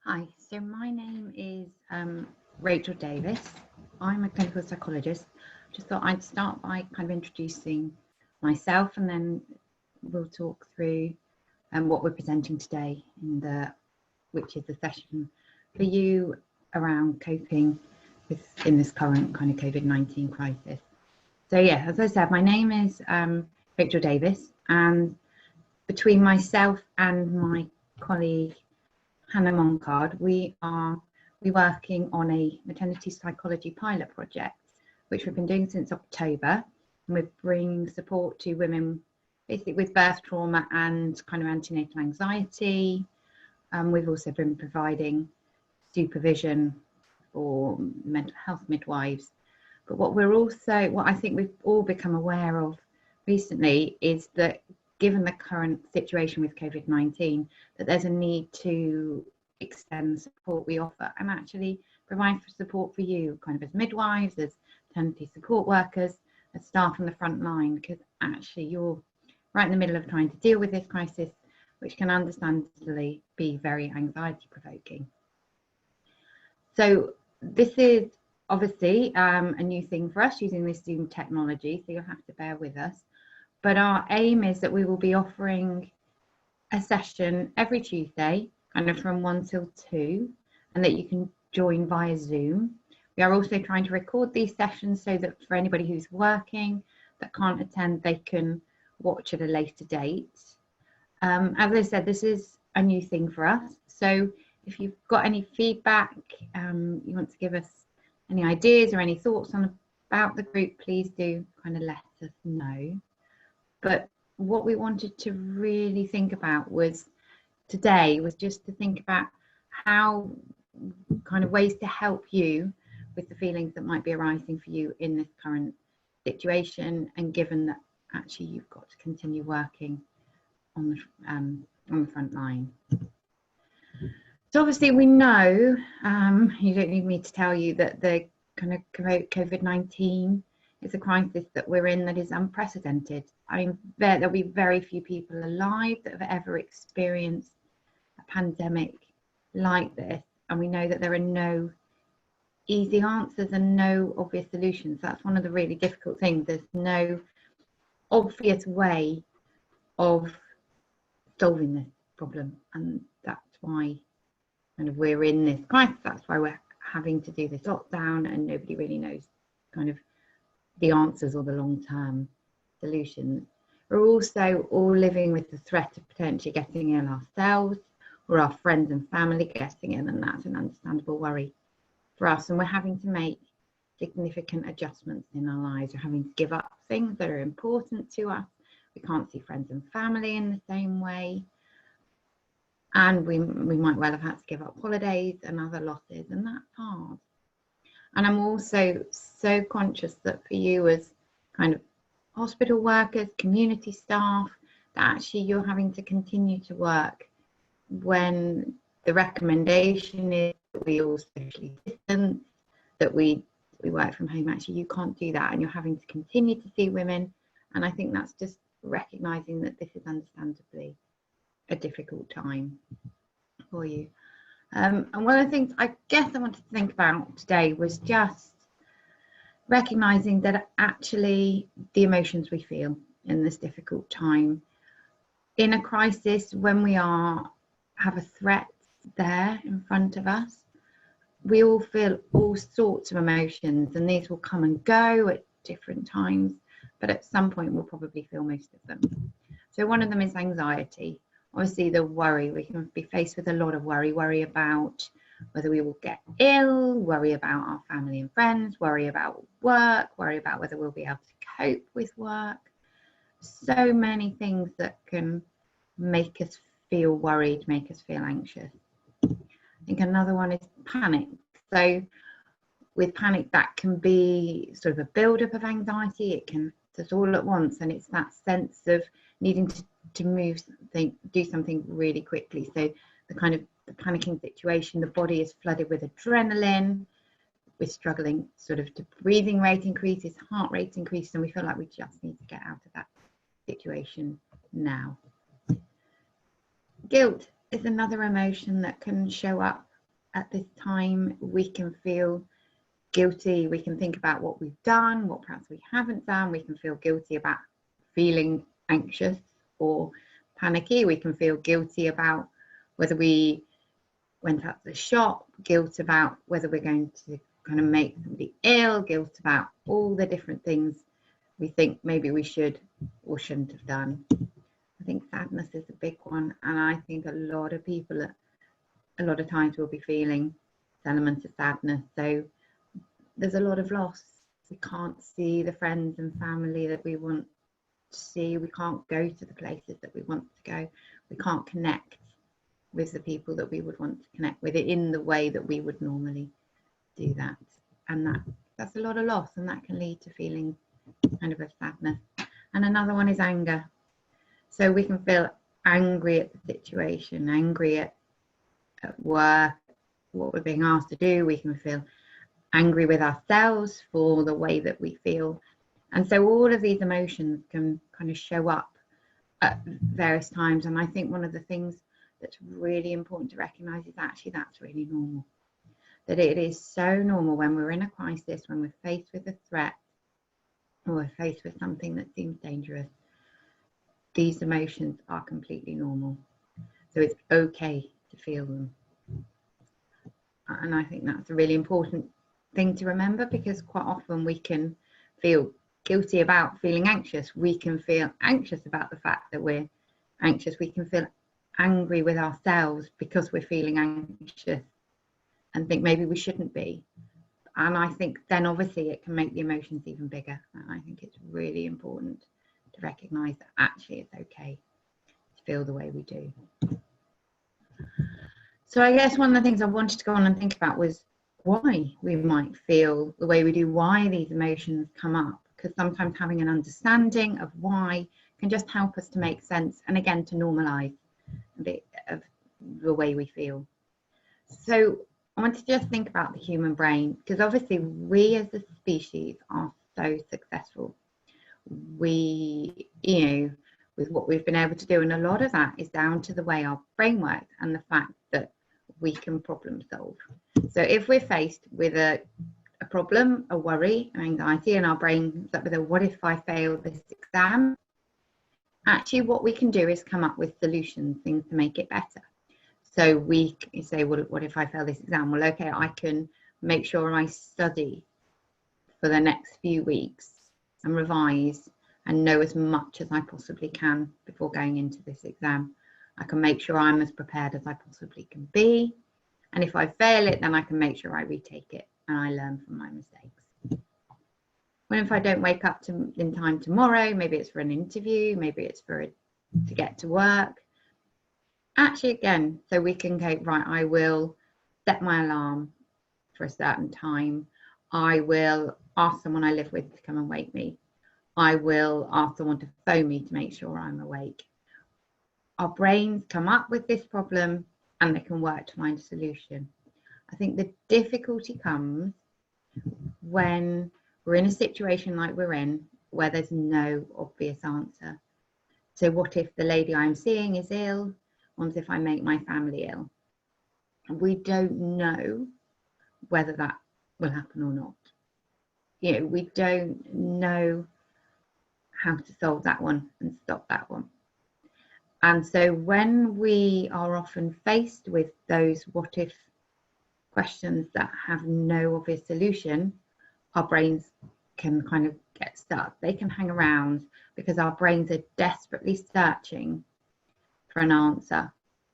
Hi, so my name is Rachel Davies. I'm a clinical psychologist. Just thought I'd start by kind of introducing myself, and then we'll talk through what we're presenting today, which is the session for you around coping in this current kind of COVID-19 crisis. So yeah, as I said, my name is Rachel Davies, and between myself and my colleague Hannah Moncad, we're working on a maternity psychology pilot project, which we've been doing since October, and we're bringing support to women basically with birth trauma and kind of antenatal anxiety. We've also been providing supervision for mental health midwives. But what I think we've all become aware of recently is that given the current situation with COVID-19, that there's a need to extend the support we offer and actually provide support for you, kind of as midwives, as maternity support workers, as staff on the front line, because actually you're right in the middle of trying to deal with this crisis, which can understandably be very anxiety provoking. So this is obviously a new thing for us using this Zoom technology, so you'll have to bear with us. But our aim is that we will be offering a session every Tuesday, kind of from 1 till 2, and that you can join via Zoom. We are also trying to record these sessions so that for anybody who's working that can't attend, they can watch at a later date. As I said, this is a new thing for us. So if you've got any feedback, you want to give us any ideas or any thoughts about the group, please do kind of let us know. But what we wanted to really think about today was just to think about how kind of ways to help you with the feelings that might be arising for you in this current situation, and given that actually you've got to continue working on the front line. So obviously we know, you don't need me to tell you that the kind of COVID-19 is a crisis that we're in that is unprecedented. I mean, there'll be very few people alive that have ever experienced a pandemic like this. And we know that there are no easy answers and no obvious solutions. That's one of the really difficult things. There's no obvious way of solving this problem. And that's why kind of we're in this crisis. That's why we're having to do this lockdown, and nobody really knows kind of the answers or the long-term solutions. We're also all living with the threat of potentially getting ill ourselves, or our friends and family getting ill, and that's an understandable worry for us. And we're having to make significant adjustments in our lives. We're having to give up things that are important to us. We can't see friends and family in the same way. And we might well have had to give up holidays and other losses, and that's hard. And I'm also so conscious that for you as kind of hospital workers, community staff, that actually you're having to continue to work when the recommendation is that we all socially distance, that we work from home. Actually, you can't do that, and you're having to continue to see women. And I think that's just recognizing that this is understandably a difficult time for you. And one of the things I guess I wanted to think about today was just recognizing that actually the emotions we feel in this difficult time, in a crisis, when we have a threat there in front of us, we all feel all sorts of emotions, and these will come and go at different times, but at some point we'll probably feel most of them. So one of them is anxiety. Obviously the worry, we can be faced with a lot of worry about whether we will get ill, worry about our family and friends, worry about work, worry about whether we'll be able to cope with work. So many things that can make us feel worried, make us feel anxious. I think another one is panic. So with panic, that can be sort of a build-up of anxiety. It can just all at once, and it's that sense of needing to do something really quickly. So the kind of the panicking situation, the body is flooded with adrenaline, we're struggling sort of to breathing rate increases, heart rate increases, and we feel like we just need to get out of that situation now. Guilt is another emotion that can show up at this time. We can feel guilty. We can think about what we've done, what perhaps we haven't done. We can feel guilty about feeling anxious or panicky. We can feel guilty about whether we went out to the shop, guilt about whether we're going to kind of make somebody ill, guilt about all the different things we think maybe we should or shouldn't have done. I think sadness is a big one, and I think a lot of people at a lot of times will be feeling elements of sadness. So there's a lot of loss. We can't see the friends and family that we want to see. We can't go to the places that we want to go. We can't connect with the people that we would want to connect with it in the way that we would normally do that. And that's a lot of loss, and that can lead to feeling kind of a sadness. And another one is anger. So we can feel angry at the situation, angry at work, what we're being asked to do. We can feel angry with ourselves for the way that we feel. And so all of these emotions can kind of show up at various times. And I think one of the things that's really important to recognize is actually that's really normal. That it is so normal when we're in a crisis, when we're faced with a threat, or we're faced with something that seems dangerous. These emotions are completely normal. So it's okay to feel them. And I think that's a really important thing to remember, because quite often we can feel guilty about feeling anxious. We can feel anxious about the fact that we're anxious. We can feel angry with ourselves because we're feeling anxious and think maybe we shouldn't be. And I think then obviously it can make the emotions even bigger. And I think it's really important to recognize that actually it's okay to feel the way we do. So I guess one of the things I wanted to go on and think about was why we might feel the way we do, why these emotions come up, because sometimes having an understanding of why can just help us to make sense, and again to normalize a bit of the way we feel. So I want to just think about the human brain, because obviously we as a species are so successful. We, with what we've been able to do, and a lot of that is down to the way our brain works and the fact that we can problem solve. So if we're faced with a problem, a worry, an anxiety, and our brain comes up with a what if I fail this exam, actually what we can do is come up with solutions, things to make it better. So we say, well, what if I fail this exam? Well, okay, I can make sure I study for the next few weeks and revise and know as much as I possibly can before going into this exam. I can make sure I'm as prepared as I possibly can be. And if I fail it, then I can make sure I retake it and I learn from my mistakes. When if I don't wake up in time tomorrow, maybe it's for an interview, maybe it's to get to work. Actually, again, so we can go, right, I will set my alarm for a certain time. I will ask someone I live with to come and wake me. I will ask someone to phone me to make sure I'm awake. Our brains come up with this problem and they can work to find a solution. I think the difficulty comes when we're in a situation like we're in, where there's no obvious answer. So what if the lady I'm seeing is ill? What if I make my family ill? We don't know whether that will happen or not. We don't know how to solve that one and stop that one. And so when we are often faced with those what if questions that have no obvious solution, our brains can kind of get stuck. They can hang around because our brains are desperately searching for an answer,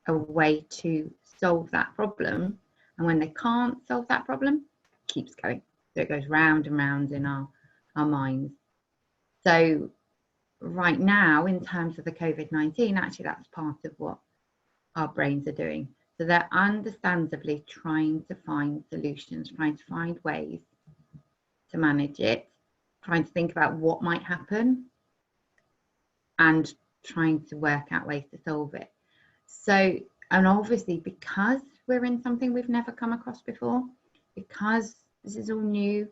a way to solve that problem. And when they can't solve that problem, it keeps going. So it goes round and round in our minds. So right now, in terms of the COVID-19, actually that's part of what our brains are doing. So they're understandably trying to find solutions, trying to find ways to manage it, trying to think about what might happen and trying to work out ways to solve it. So, and obviously because we're in something we've never come across before, because this is all new,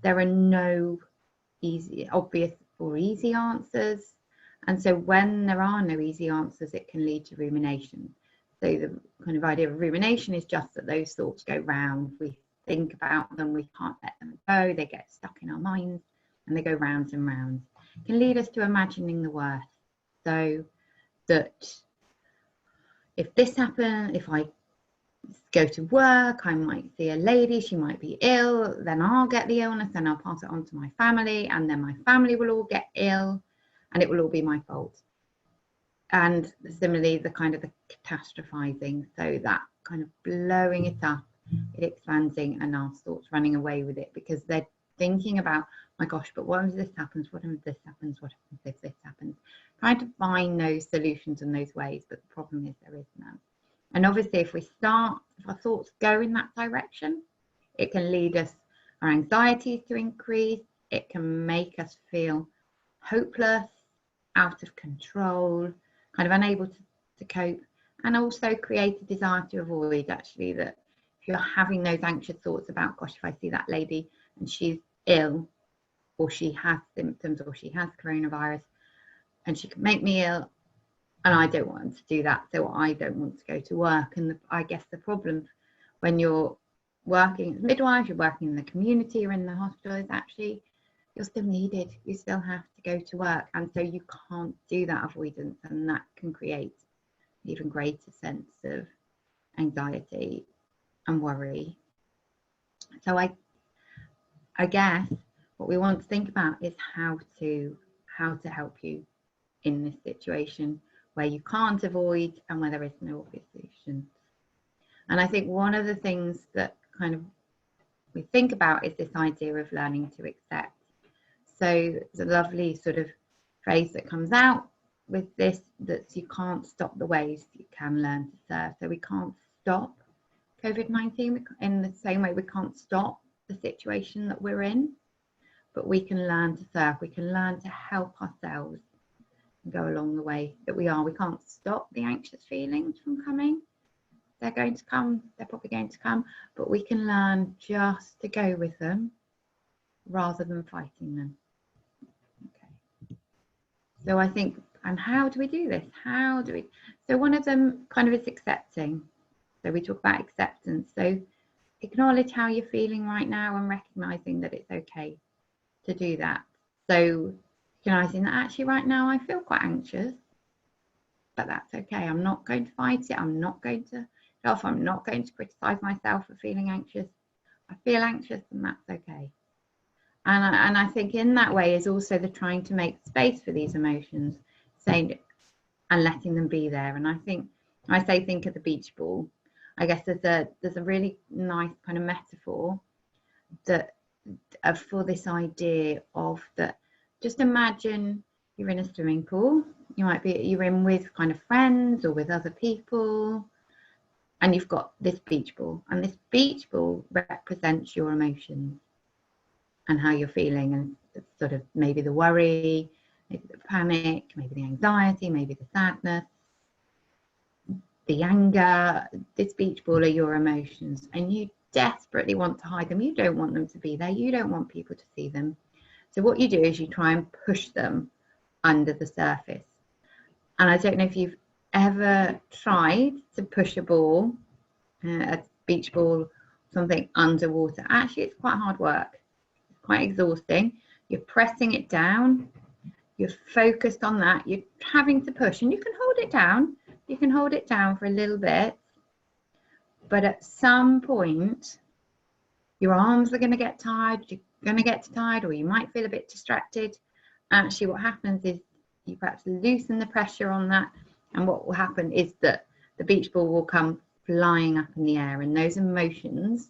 there are no obvious or easy answers. And so when there are no easy answers, it can lead to rumination. So the kind of idea of rumination is just that those thoughts go round. We think about them, we can't let them go, they get stuck in our minds and they go round and round. It can lead us to imagining the worst. So that if this happens, if I go to work, I might see a lady, she might be ill, then I'll get the illness and I'll pass it on to my family, and then my family will all get ill and it will all be my fault. And similarly, the kind of the catastrophizing, so that kind of blowing it up, it expanding, and our thoughts running away with it because they're thinking about, my gosh, but what if this happens? What if this happens? What if this happens? Trying to find those solutions and those ways, but the problem is there is none. And obviously, if our thoughts go in that direction, it can lead us, our anxieties to increase. It can make us feel hopeless, out of control, kind of unable to cope, and also create a desire to avoid, actually, that if you're having those anxious thoughts about, gosh, if I see that lady and she's ill, or she has symptoms, or she has coronavirus, and she can make me ill, and I don't want to do that, so I don't want to go to work. And I guess the problem when you're working as midwives, you're working in the community or in the hospital, is actually you're still needed. You still have to go to work, and so you can't do that avoidance, and that can create an even greater sense of anxiety and worry. So I guess what we want to think about is how to help you in this situation where you can't avoid and where there is no obvious solution. And I think one of the things that kind of we think about is this idea of learning to accept. So the lovely sort of phrase that comes out with this, that you can't stop the ways you can learn to serve. So we can't stop COVID-19 in the same way we can't stop the situation that we're in, but we can learn to serve. We can learn to help ourselves and go along the way that we are. We can't stop the anxious feelings from coming. They're going to come, they're probably going to come, but we can learn just to go with them rather than fighting them. Okay. So I think, and how do we do this? So one of them kind of is accepting. So we talk about acceptance. So acknowledge how you're feeling right now and recognizing that it's okay to do that. So recognizing that actually right now I feel quite anxious, but that's okay. I'm not going to fight it. I'm not going to criticize myself for feeling anxious. I feel anxious, and that's okay. And I think in that way is also the trying to make space for these emotions, saying and letting them be there. And I think think of the beach ball. I guess there's a really nice kind of metaphor that for this idea of that. Just imagine you're in a swimming pool. You're in with kind of friends or with other people, and you've got this beach ball, and this beach ball represents your emotions and how you're feeling, and sort of maybe the worry, maybe the panic, maybe the anxiety, maybe the sadness, the anger. This beach ball are your emotions, and you desperately want to hide them. You don't want them to be there. You don't want people to see them. So what you do is you try and push them under the surface. And I don't know if you've ever tried to push a ball, a beach ball, something underwater. Actually, it's quite hard work. It's quite exhausting. You're pressing it down. You're focused on that. You're having to push, and you can hold it down. You can hold it down for a little bit. But at some point, your arms are going to get tired. You're going to get tired, or you might feel a bit distracted. Actually, what happens is you perhaps loosen the pressure on that, and what will happen is that the beach ball will come flying up in the air, and those emotions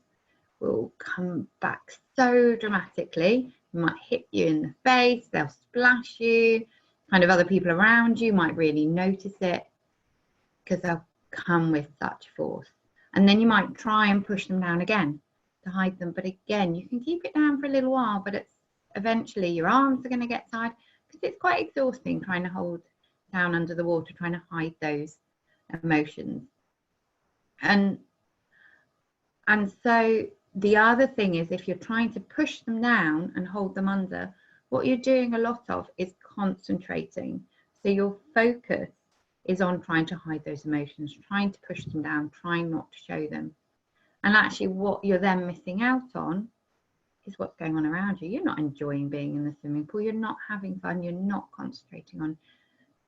will come back so dramatically. It might hit you in the face, they'll splash you, kind of other people around you might really notice it because they'll come with such force. And then you might try and push them down again to hide them, but again you can keep it down for a little while, but it's eventually your arms are going to get tired because it's quite exhausting trying to hold down under the water, trying to hide those emotions. And so the other thing is, if you're trying to push them down and hold them under, what you're doing a lot of is concentrating. So your focus is on trying to hide those emotions, trying to push them down, trying not to show them. And actually what you're then missing out on is what's going on around you. You're not enjoying being in the swimming pool, you're not having fun, you're not concentrating on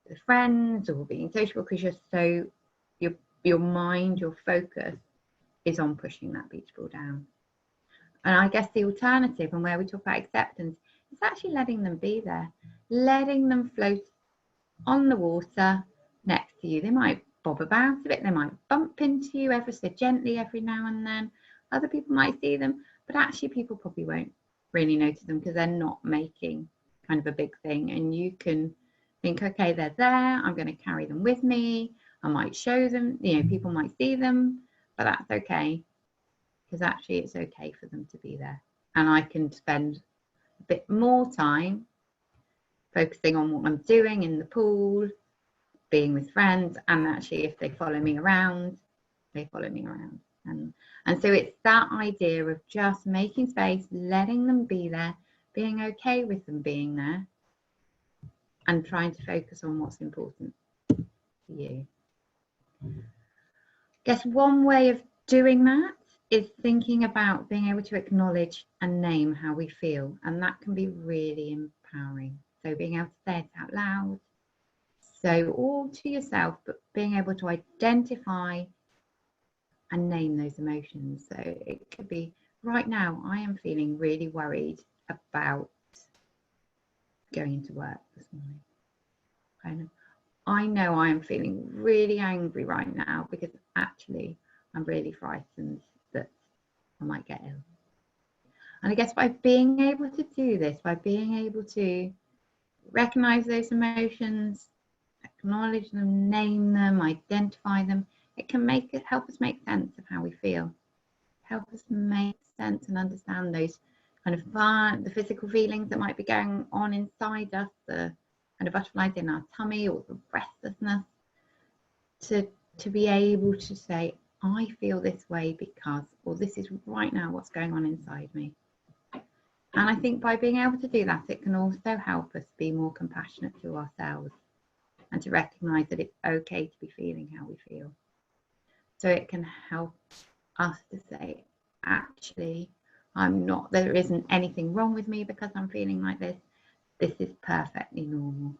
the friends or being sociable, because you're so, your mind, your focus is on pushing that beach ball down. And I guess the alternative, and where we talk about acceptance, is actually letting them be there, letting them float on the water next to you. They might bob about a bit, they might bump into you ever so gently every now and then. Other people might see them, but actually people probably won't really notice them because they're not making kind of a big thing. And you can think, okay, they're there, I'm going to carry them with me, I might show them, people might see them, but that's okay, because actually it's okay for them to be there. And I can spend a bit more time focusing on what I'm doing in the pool, being with friends, and actually if they follow me around, they follow me around. And so it's that idea of just making space, letting them be there, being okay with them being there, and trying to focus on what's important to you. I guess one way of doing that is thinking about being able to acknowledge and name how we feel, and that can be really empowering. So being able to say it out loud, so all to yourself, but being able to identify and name those emotions. So it could be, right now I am feeling really worried about going into work this morning. I know I am feeling really angry right now because actually I'm really frightened that I might get ill. And I guess by being able to do this, by being able to recognize those emotions, acknowledge them, name them, identify them, it can help us make sense of how we feel, help us make sense and understand those kind of the physical feelings that might be going on inside us, the kind of butterflies in our tummy or the restlessness, to be able to say, I feel this way because, or this is right now what's going on inside me. And I think by being able to do that, it can also help us be more compassionate to ourselves and to recognize that it's okay to be feeling how we feel. So it can help us to say, actually, there isn't anything wrong with me because I'm feeling like this. This is perfectly normal.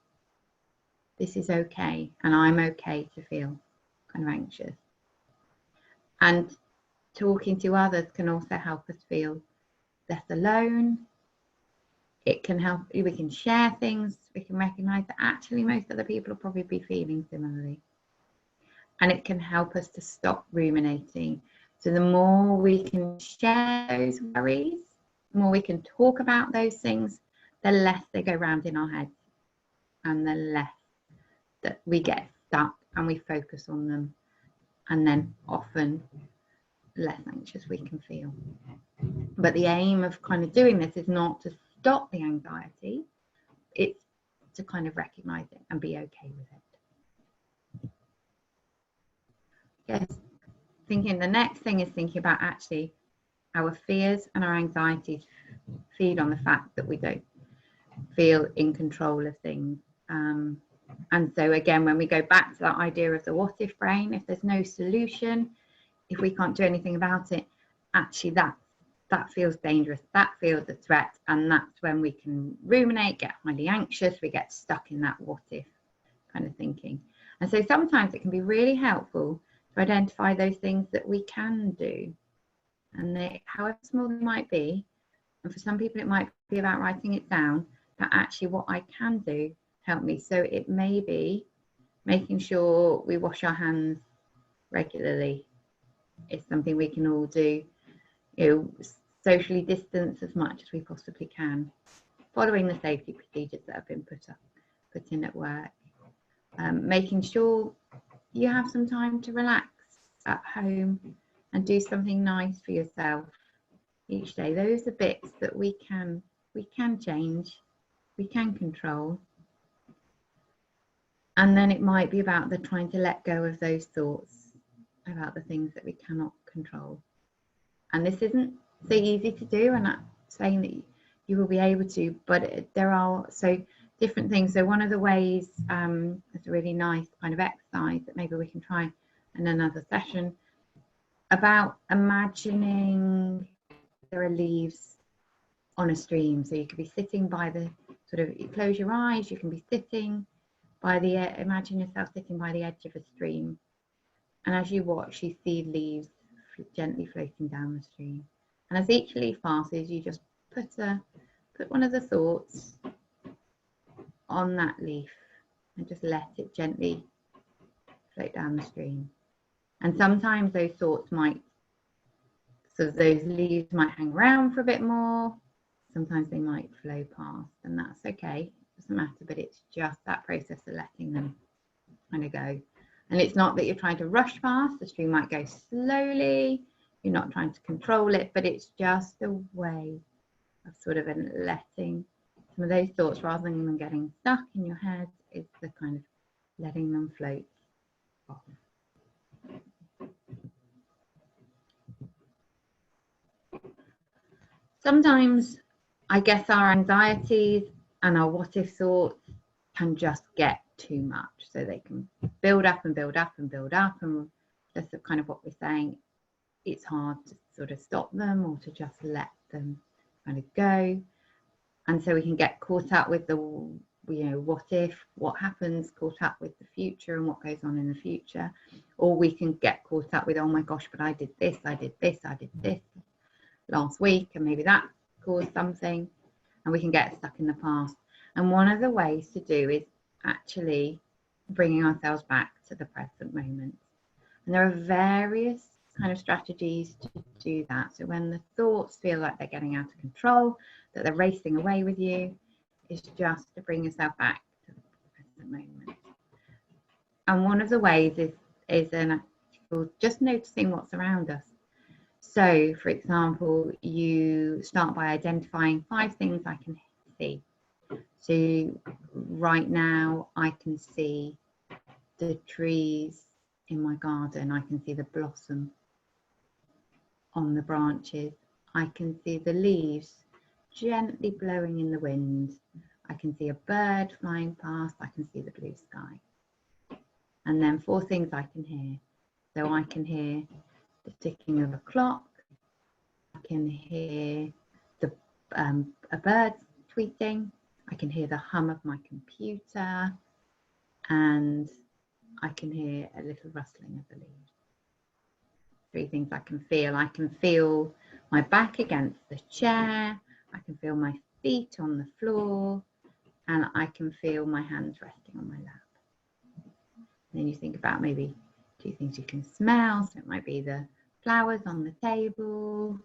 This is okay, and I'm okay to feel kind of anxious. And talking to others can also help us feel less alone. It can help, we can share things, we can recognize that actually most other people will probably be feeling similarly. And it can help us to stop ruminating. So the more we can share those worries, the more we can talk about those things, the less they go round in our heads, and the less that we get stuck and we focus on them, and then often less anxious we can feel. But the aim of kind of doing this is not to stop the anxiety, it's to kind of recognize it and be okay with it. Yes, the next thing is thinking about actually our fears and our anxieties feed on the fact that we don't feel in control of things. And so again, when we go back to that idea of the what if brain, if there's no solution, if we can't do anything about it, actually that feels dangerous, that feels a threat, and that's when we can ruminate, get highly anxious, we get stuck in that what if kind of thinking. And so sometimes it can be really helpful to identify those things that we can do, and they, however small they might be, and for some people it might be about writing it down, but actually what I can do help me. So it may be making sure we wash our hands regularly. It's something we can all do. Socially distance as much as we possibly can, following the safety procedures that have been put in at work. Making sure you have some time to relax at home and do something nice for yourself each day. Those are bits that we can change, we can control. And then it might be about trying to let go of those thoughts about the things that we cannot control. And this isn't so easy to do, and I'm saying that you will be able to, but there are, so different things. So one of the ways, it's a really nice kind of exercise that maybe we can try in another session, about imagining there are leaves on a stream. So you could be sitting by the sort of, you close your eyes, you can be sitting by the, imagine yourself sitting by the edge of a stream. And as you watch, you see leaves gently floating down the stream. And as each leaf passes, you just put one of the thoughts on that leaf and just let it gently float down the stream. And sometimes those thoughts might, so those leaves might hang around for a bit more. Sometimes they might flow past, and that's okay. It doesn't matter, but it's just that process of letting them kind of go. And it's not that you're trying to rush past. The stream might go slowly. You're not trying to control it, but it's just a way of sort of letting some of those thoughts, rather than them getting stuck in your head, is the kind of letting them float off. Sometimes I guess our anxieties and our what if thoughts can just get too much. So they can build up and build up and build up, and that's kind of what we're saying. It's hard to sort of stop them or to just let them kind of go. And so we can get caught up with the, you know, what if, what happens, caught up with the future and what goes on in the future. Or we can get caught up with, oh my gosh, but I did this last week, and maybe that caused something, and we can get stuck in the past. And one of the ways to do is actually bringing ourselves back to the present moment. And there are various kind of strategies to do that. So when the thoughts feel like they're getting out of control, that they're racing away with you, is just to bring yourself back to the present moment. And one of the ways is just noticing what's around us. So, for example, you start by identifying 5 things I can see. So right now I can see the trees in my garden. I can see the blossom on the branches. I can see the leaves gently blowing in the wind. I can see a bird flying past. I can see the blue sky. And then 4 things I can hear. So I can hear the ticking of a clock. I can hear the a bird tweeting. I can hear the hum of my computer, and I can hear a little rustling of the leaves. 3 things I can feel. I can feel my back against the chair. I can feel my feet on the floor, and I can feel my hands resting on my lap. And then you think about maybe 2 things you can smell. So it might be the flowers on the table,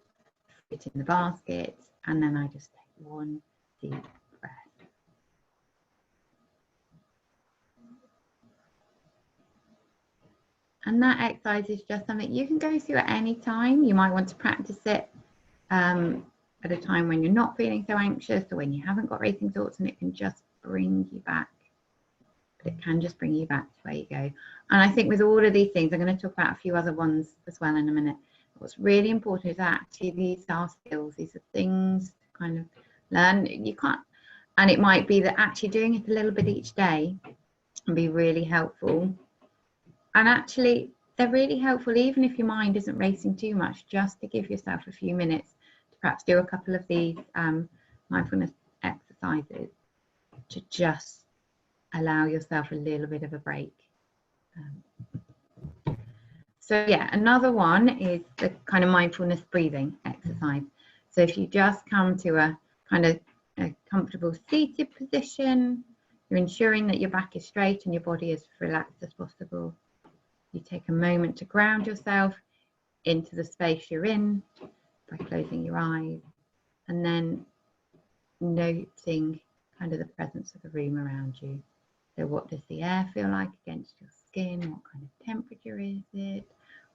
fruit in the basket, and then I just take 1 deep breath. And that exercise is just something you can go through at any time. You might want to practice it at a time when you're not feeling so anxious, or when you haven't got racing thoughts, and it can just bring you back. But it can just bring you back to where you go. And I think with all of these things, I'm going to talk about a few other ones as well in a minute. What's really important is that actually these are skills. These are things to kind of learn. You can't, and it might be that actually doing it a little bit each day can be really helpful. And actually, they're really helpful even if your mind isn't racing too much, just to give yourself a few minutes to perhaps do a couple of these mindfulness exercises to just allow yourself a little bit of a break. So yeah, another one is the kind of mindfulness breathing exercise. So if you just come to a kind of a comfortable seated position, you're ensuring that your back is straight and your body is relaxed as possible. You take a moment to ground yourself into the space you're in by closing your eyes, and then noting kind of the presence of the room around you. So what does the air feel like against your skin? What kind of temperature is it?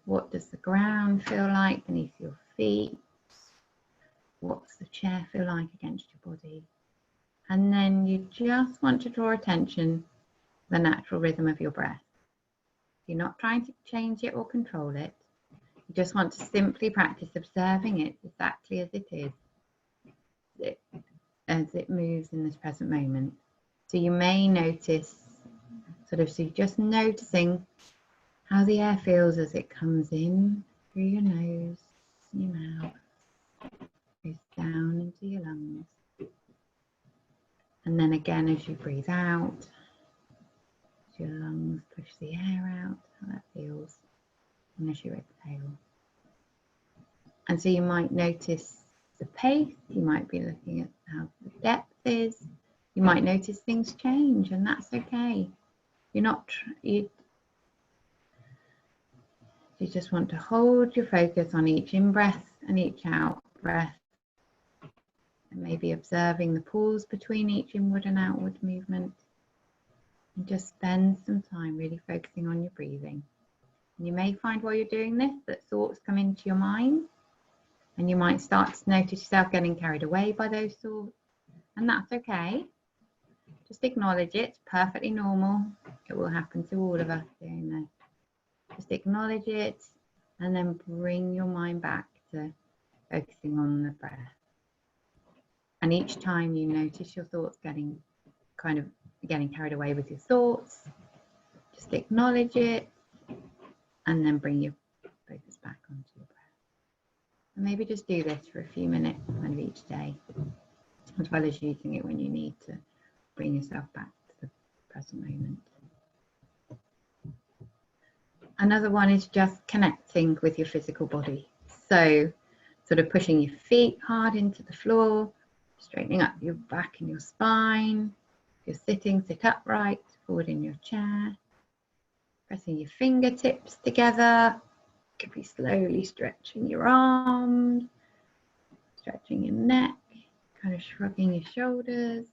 What does the ground feel like beneath your feet? What's the chair feel like against your body? And then you just want to draw attention to the natural rhythm of your breath. You're not trying to change it or control it. You just want to simply practice observing it exactly as it is, as it moves in this present moment. So you may notice so you're just noticing how the air feels as it comes in through your nose, your mouth, goes down into your lungs. And then again, as you breathe out, as your lungs push the air out, how that feels. And as you exhale. And so you might notice the pace, you might be looking at how the depth is, you might notice things change, and that's okay. You just want to hold your focus on each in-breath and each out-breath, and maybe observing the pause between each inward and outward movement, and just spend some time really focusing on your breathing. And you may find while you're doing this that thoughts come into your mind, and you might start to notice yourself getting carried away by those thoughts, and that's okay. Just acknowledge it. It's perfectly normal. It will happen to all of us doing this. Just acknowledge it, and then bring your mind back to focusing on the breath. And each time you notice your thoughts getting carried away with your thoughts, just acknowledge it, and then bring your focus back onto your breath. And maybe just do this for a few minutes kind of each day, as well as using it when you need to bring yourself back to the present moment. Another one is just connecting with your physical body. So sort of pushing your feet hard into the floor, straightening up your back and your spine. If you're sitting, sit upright, forward in your chair. Pressing your fingertips together. Could be slowly stretching your arms, stretching your neck, kind of shrugging your shoulders.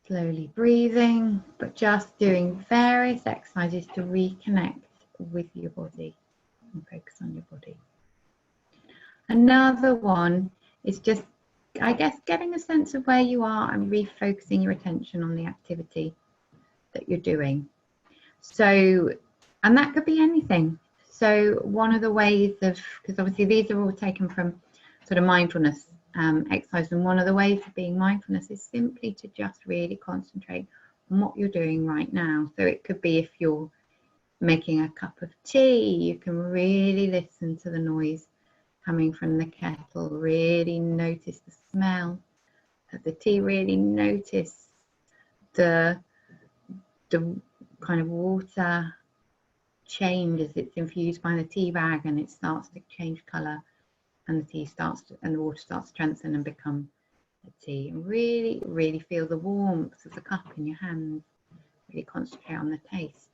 Slowly breathing, but just doing various exercises to reconnect with your body and focus on your body. Another one is just, I guess, getting a sense of where you are and refocusing your attention on the activity that you're doing. So, and that could be anything. So one of the ways because obviously these are all taken from sort of mindfulness exercise, and one of the ways of being mindfulness is simply to just really concentrate on what you're doing right now. So it could be if you're making a cup of tea, you can really listen to the noise coming from the kettle, really notice the smell of the tea, really notice the kind of water change as it's infused by the tea bag and it starts to change colour, and the tea and the water starts to strengthen and become a tea. And really, really feel the warmth of the cup in your hands. Really concentrate on the taste.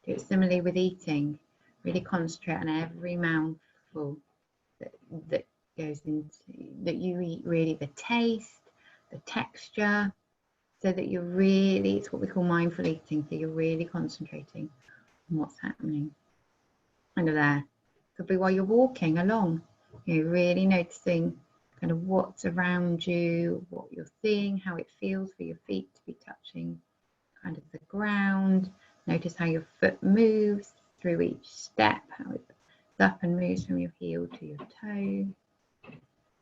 Do it similarly with eating. Really concentrate on every mouthful that goes into that you eat. Really, the taste, the texture, so that you're really, it's what we call mindful eating. So you're really concentrating on what's happening under there. Could be while you're walking along. You're really noticing kind of what's around you, what you're seeing, how it feels for your feet to be touching kind of the ground. Notice how your foot moves through each step, how it's up and moves from your heel to your toe,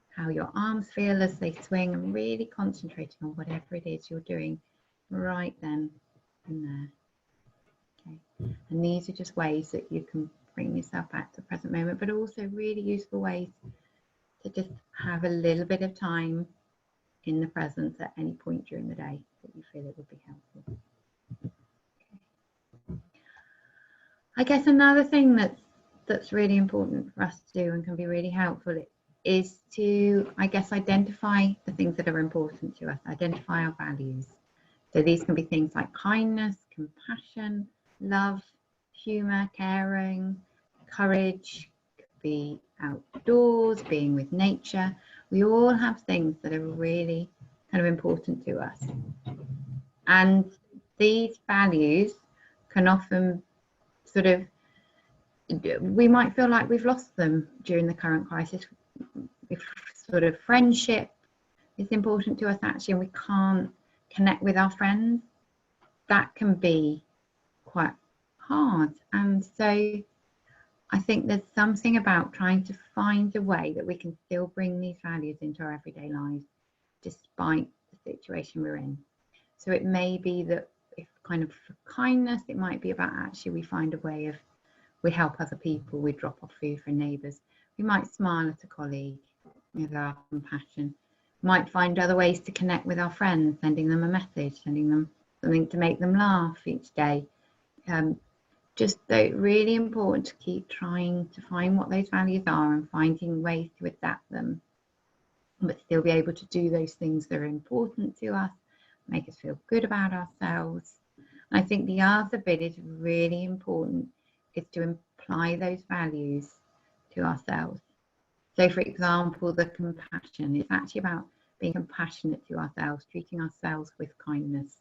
how your arms feel as they swing, and really concentrating on whatever it is you're doing right then and there. Okay. And these are just ways that you can bring yourself back to the present moment, but also really useful ways to just have a little bit of time in the present at any point during the day that you feel it would be helpful. Okay. I guess another thing that's really important for us to do and can be really helpful is to, I guess, identify the things that are important to us, identify our values. So these can be things like kindness, compassion, love, humour, caring, courage, could be outdoors, being with nature. We all have things that are really kind of important to us. And these values can often sort of, we might feel like we've lost them during the current crisis. If sort of friendship is important to us actually, and we can't connect with our friends, that can be quite hard. And so I think there's something about trying to find a way that we can still bring these values into our everyday lives despite the situation we're in. So it may be that if kind of for kindness, it might be about actually we find a way of, we help other people, we drop off food for neighbours, we might smile at a colleague with our compassion, might find other ways to connect with our friends, sending them a message, sending them something to make them laugh each day. Just though really important to keep trying to find what those values are and finding ways to adapt them, but still be able to do those things that are important to us, make us feel good about ourselves. And I think the other bit is really important, is to apply those values to ourselves. So for example, the compassion is actually about being compassionate to ourselves, treating ourselves with kindness,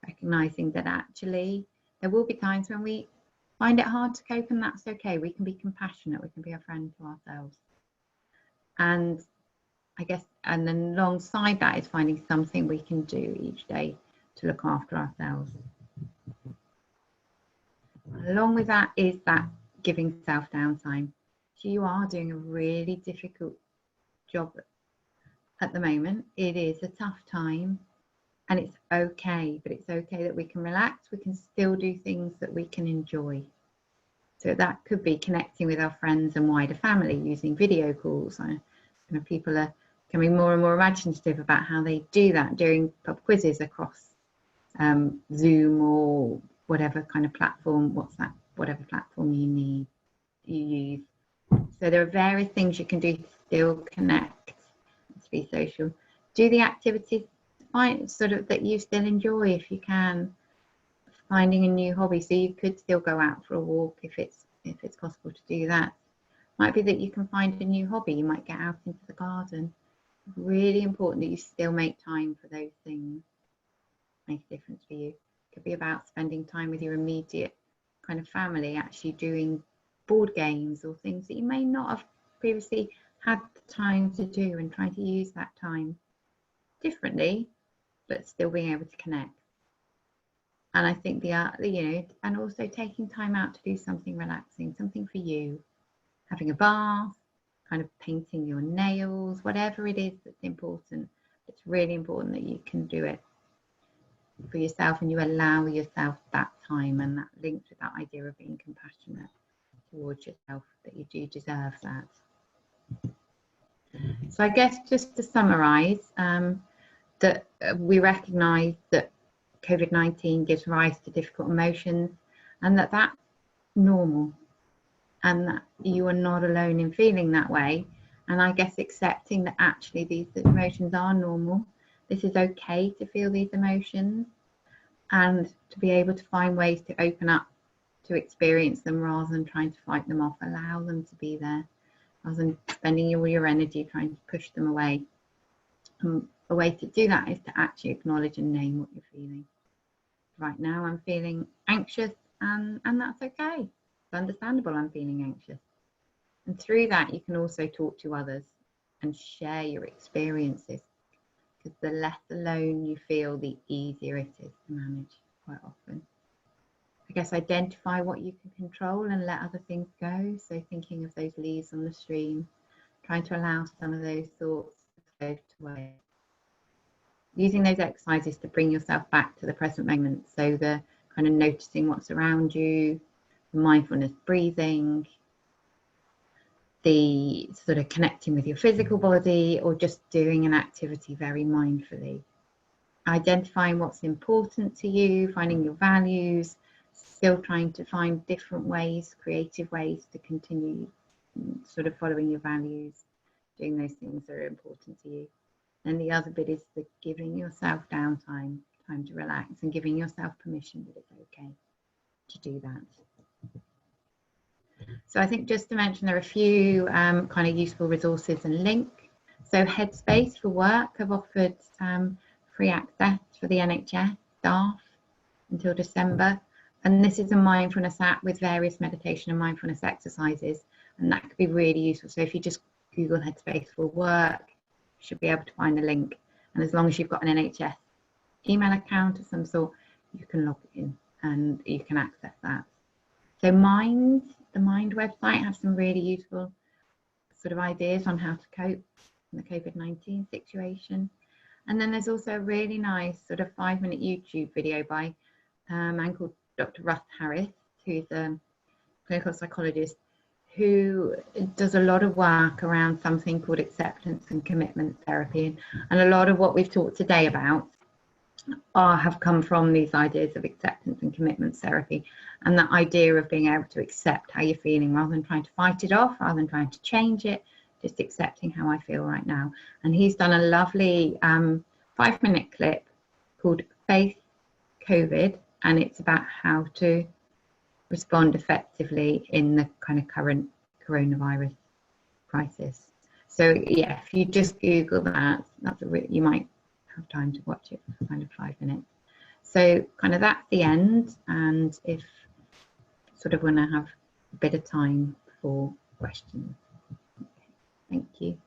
recognizing that actually there will be times when we find it hard to cope, and that's okay. We can be compassionate, we can be a friend to ourselves. And I guess, and then alongside that is finding something we can do each day to look after ourselves. Along with that is that giving self downtime. So you are doing a really difficult job at the moment. It is a tough time and it's okay, but it's okay that we can relax. We can still do things that we can enjoy. So that could be connecting with our friends and wider family using video calls. People are becoming more and more imaginative about how they do that during pub quizzes across Zoom or whatever kind of platform, WhatsApp, whatever platform you use. So there are various things you can do to still connect, to be social. Do the activities sort of that you still enjoy if you can. Finding a new hobby, so you could still go out for a walk if it's possible to do that. Might be that you can find a new hobby. You might get out into the garden. Really important that you still make time for those things. Make a difference for you. It could be about spending time with your immediate kind of family, actually doing board games or things that you may not have previously had the time to do, and trying to use that time differently, but still being able to connect. And I think and also taking time out to do something relaxing, something for you, having a bath, kind of painting your nails, whatever it is that's important. It's really important that you can do it for yourself and you allow yourself that time, and that links with that idea of being compassionate towards yourself, that you do deserve that. So I guess just to summarize, that we recognize that COVID-19 gives rise to difficult emotions, and that that's normal, and that you are not alone in feeling that way. And I guess accepting that actually these emotions are normal. This is okay to feel these emotions, and to be able to find ways to open up to experience them rather than trying to fight them off. Allow them to be there rather than spending all your energy trying to push them away. A way to do that is to actually acknowledge and name what you're feeling. Right now I'm feeling anxious, and that's okay. It's understandable I'm feeling anxious. And through that you can also talk to others and share your experiences, because the less alone you feel, the easier it is to manage quite often. I guess identify what you can control and let other things go. So thinking of those leaves on the stream, trying to allow some of those thoughts to float away. Using those exercises to bring yourself back to the present moment. So the kind of noticing what's around you, the mindfulness breathing, the sort of connecting with your physical body, or just doing an activity very mindfully. Identifying what's important to you, finding your values, still trying to find different ways, creative ways to continue sort of following your values, doing those things that are important to you. And the other bit is the giving yourself downtime, time to relax, and giving yourself permission that it's okay to do that. So I think just to mention, there are a few kind of useful resources and links. So Headspace for Work have offered free access for the NHS staff until December. And this is a mindfulness app with various meditation and mindfulness exercises. And that could be really useful. So if you just Google Headspace for Work, you should be able to find a link. And as long as you've got an NHS email account of some sort, you can log in and you can access that. So the Mind website has some really useful sort of ideas on how to cope in the COVID-19 situation. And then there's also a really nice sort of 5-minute YouTube video by a man called Dr. Russ Harris, who's a clinical psychologist who does a lot of work around something called acceptance and commitment therapy. And a lot of what we've talked today about have come from these ideas of acceptance and commitment therapy, and that idea of being able to accept how you're feeling rather than trying to fight it off, rather than trying to change it, just accepting how I feel right now. And he's done a lovely 5-minute clip called Faith COVID, and it's about how to respond effectively in the kind of current coronavirus crisis. So yeah, if you just Google that, you might have time to watch it for kind of 5 minutes. So kind of that's the end, and if sort of want to have a bit of time for questions. Okay, thank you.